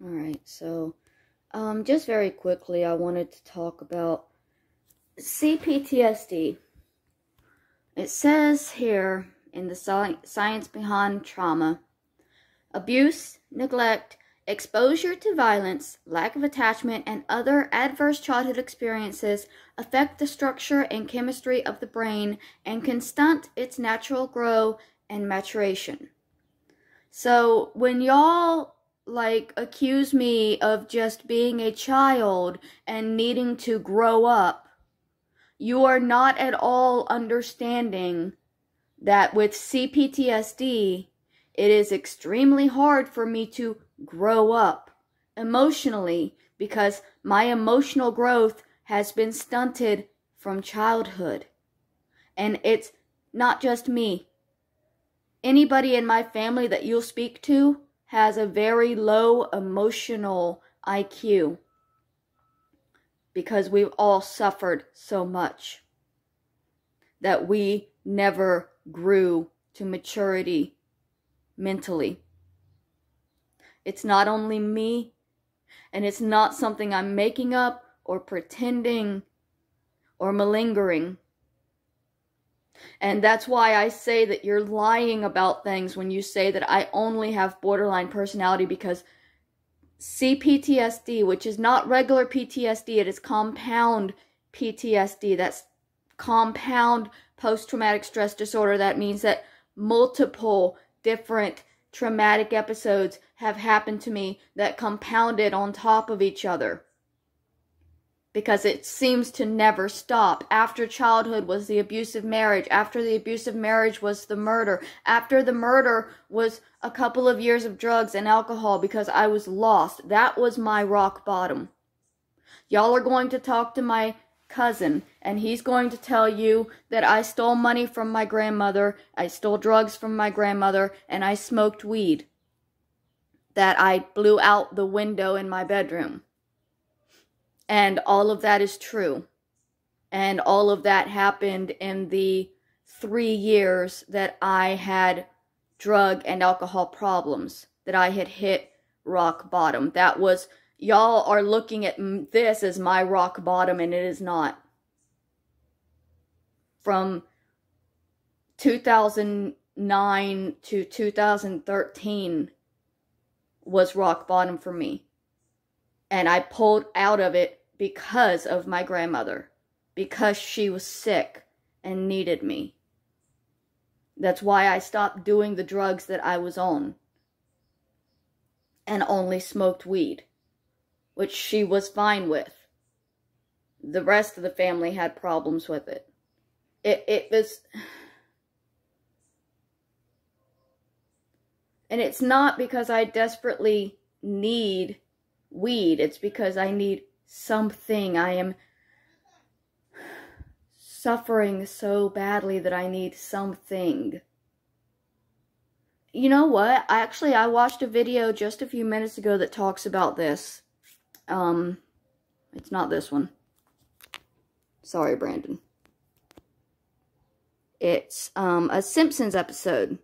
Alright, so, just very quickly, I wanted to talk about CPTSD. It says here in the science behind trauma, abuse, neglect, exposure to violence, lack of attachment, and other adverse childhood experiences affect the structure and chemistry of the brain and can stunt its natural growth and maturation. So when y'all accuse me of just being a child and needing to grow up, you are not at all understanding that with CPTSD, it is extremely hard for me to grow up emotionally because my emotional growth has been stunted from childhood. And it's not just me. Anybody in my family that you'll speak to has a very low emotional IQ because we've all suffered so much that we never grew to maturity mentally. It's not only me, and it's not something I'm making up or pretending or malingering. And that's why I say that you're lying about things when you say that I only have borderline personality, because CPTSD, which is not regular PTSD, it is compound PTSD. That's compound post-traumatic stress disorder. That means that multiple different traumatic episodes have happened to me that compounded on top of each other. Because it seems to never stop. After childhood was the abusive marriage. After the abusive marriage was the murder. After the murder was a couple of years of drugs and alcohol because I was lost. That was my rock bottom. Y'all are going to talk to my cousin, and he's going to tell you that I stole money from my grandmother, I stole drugs from my grandmother, and I smoked weed that I blew out the window in my bedroom. And all of that is true. And all of that happened in the 3 years that I had drug and alcohol problems, that I had hit rock bottom. That was, y'all are looking at this as my rock bottom, and it is not. From 2009 to 2013 was rock bottom for me. And I pulled out of it because of my grandmother. Because she was sick and needed me. That's why I stopped doing the drugs that I was on. And only smoked weed. Which she was fine with. The rest of the family had problems with it. It was... And it's not because I desperately need weed. It's because I need something. I am suffering so badly that I need something. You know what? I watched a video just a few minutes ago that talks about this. It's not this one. Sorry, Brandon. It's a Simpsons episode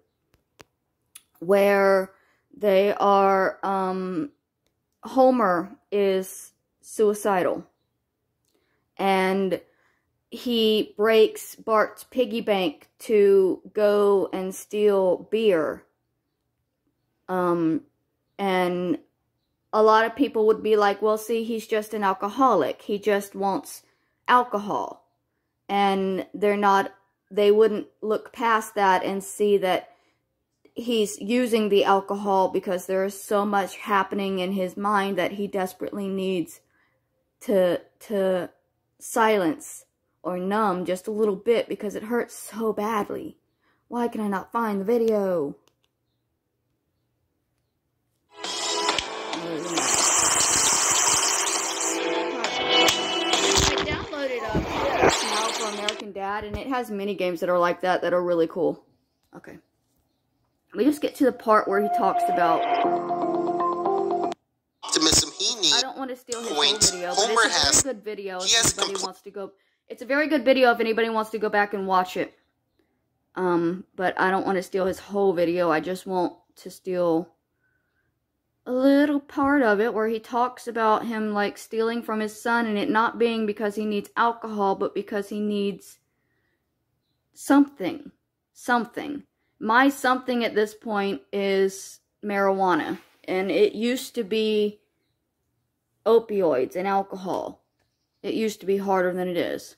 where they are Homer is suicidal, and he breaks Bart's piggy bank to go and steal beer. And a lot of people would be like, well, see, he's just an alcoholic. He just wants alcohol. And they wouldn't look past that and see that he's using the alcohol because there is so much happening in his mind that he desperately needs to silence or numb just a little bit because it hurts so badly. Why can I not find the video? I downloaded Smile for American Dad, and it has mini games that are like that are really cool. Okay. Let me just get to the part where he talks about optimism he needs. I don't want to steal his whole video, but it's a very good video if anybody wants to go. It's a very good video if anybody wants to go back and watch it. But I don't want to steal his whole video. I just want to steal a little little part of it where he talks about him like stealing from his son and it not being because he needs alcohol, but because he needs something. Something. My something at this point is marijuana. And it used to be opioids and alcohol. It used to be harder than it is.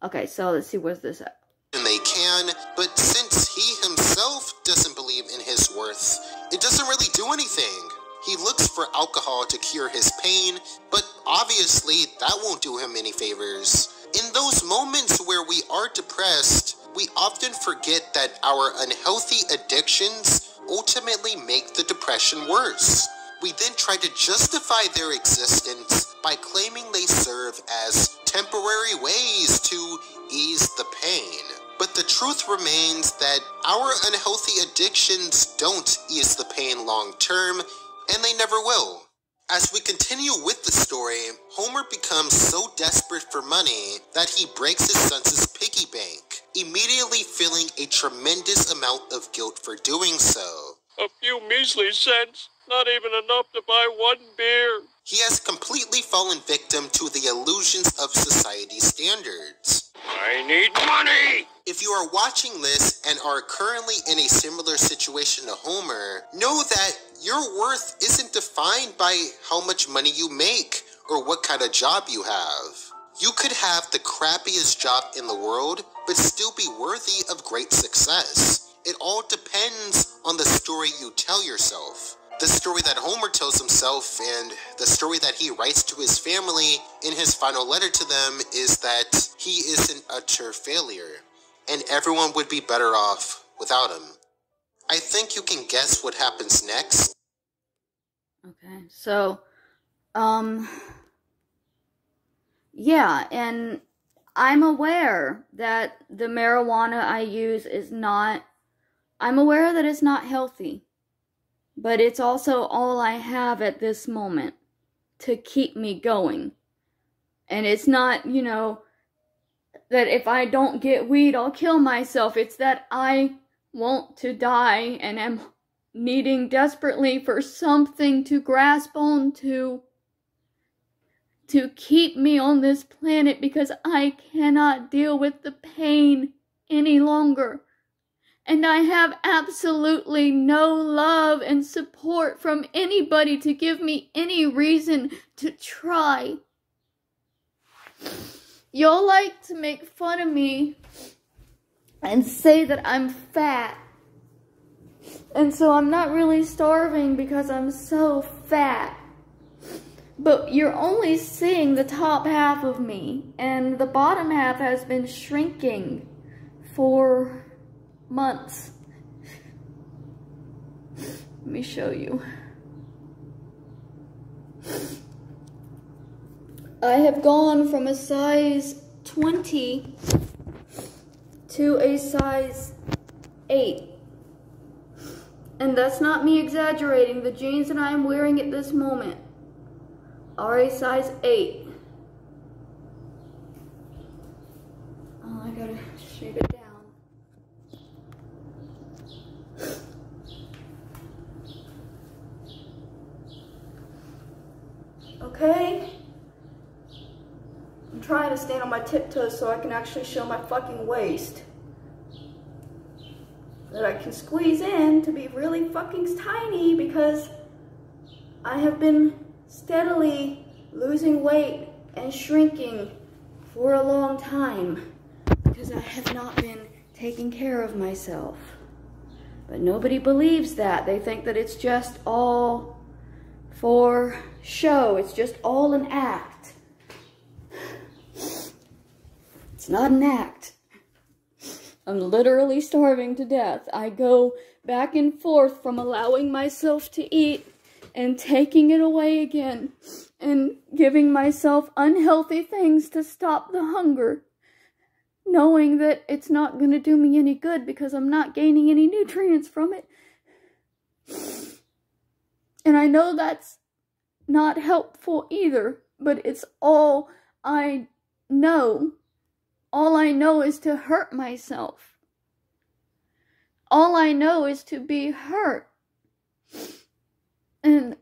Okay, so let's see where's this at. And they can, but since he himself doesn't believe in his worth, it doesn't really do anything. He looks for alcohol to cure his pain, but obviously that won't do him any favors. In those moments where we are depressed, we often forget that our unhealthy addictions ultimately make the depression worse. We then try to justify their existence by claiming they serve as temporary ways to ease the pain. But the truth remains that our unhealthy addictions don't ease the pain long term, and they never will. As we continue with the story, Homer becomes so desperate for money that he breaks his son's piggy bank, immediately feeling a tremendous amount of guilt for doing so. A few measly cents, not even enough to buy one beer. He has completely fallen victim to the illusions of society standards. I need money! If you are watching this and are currently in a similar situation to Homer, know that your worth isn't defined by how much money you make or what kind of job you have. You could have the crappiest job in the world, but still be worthy of great success. It all depends on the story you tell yourself. The story that Homer tells himself and the story that he writes to his family in his final letter to them is that he is an utter failure, and everyone would be better off without him. I think you can guess what happens next. Okay, so, yeah, and I'm aware that the marijuana I use is not, I'm aware that it's not healthy, but it's also all I have at this moment to keep me going. And it's not, you know, that if I don't get weed, I'll kill myself. It's that I want to die and am needing desperately for something to grasp onto to keep me on this planet because I cannot deal with the pain any longer. And I have absolutely no love and support from anybody to give me any reason to try. Y'all like to make fun of me and say that I'm fat. And so I'm not really starving because I'm so fat. But you're only seeing the top half of me, and the bottom half has been shrinking for months. Let me show you. I have gone from a size 20 to a size 8. And that's not me exaggerating. The jeans that I'm wearing at this moment are a size 8. Oh, I gotta shape it down. Okay? I'm trying to stand on my tiptoes so I can actually show my fucking waist. That I can squeeze in to be really fucking tiny because I have been steadily losing weight and shrinking for a long time because I have not been taking care of myself. But nobody believes that. They think that it's just all for show. It's just all an act. It's not an act. I'm literally starving to death. I go back and forth from allowing myself to eat and taking it away again and giving myself unhealthy things to stop the hunger, knowing that it's not going to do me any good because I'm not gaining any nutrients from it. And I know that's not helpful either, but it's all I know. All I know is to hurt myself. All I know is to be hurt. And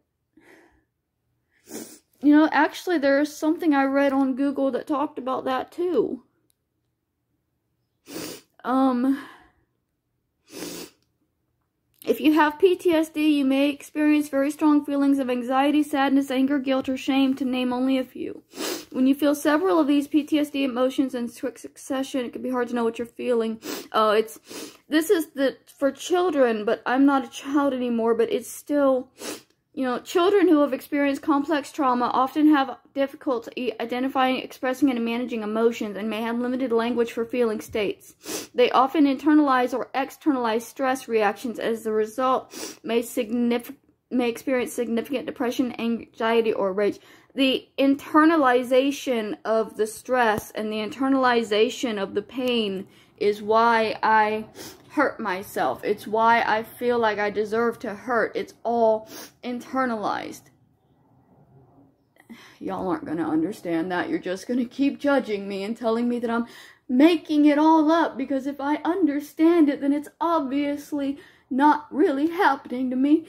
know, actually there's something I read on Google that talked about that too. If you have PTSD, you may experience very strong feelings of anxiety, sadness, anger, guilt, or shame, to name only a few. When you feel several of these PTSD emotions in quick succession, it can be hard to know what you're feeling. This is for children, but I'm not a child anymore, but it's still, you know, children who have experienced complex trauma often have difficulty identifying, expressing, and managing emotions, and may have limited language for feeling states. They often internalize or externalize stress reactions. As a result, may experience significant depression, anxiety, or rage. The internalization of the stress and the internalization of the pain is why I hurt myself. It's why I feel like I deserve to hurt. It's all internalized. Y'all aren't going to understand that. You're just going to keep judging me and telling me that I'm making it all up, because if I understand it, then it's obviously not really happening to me.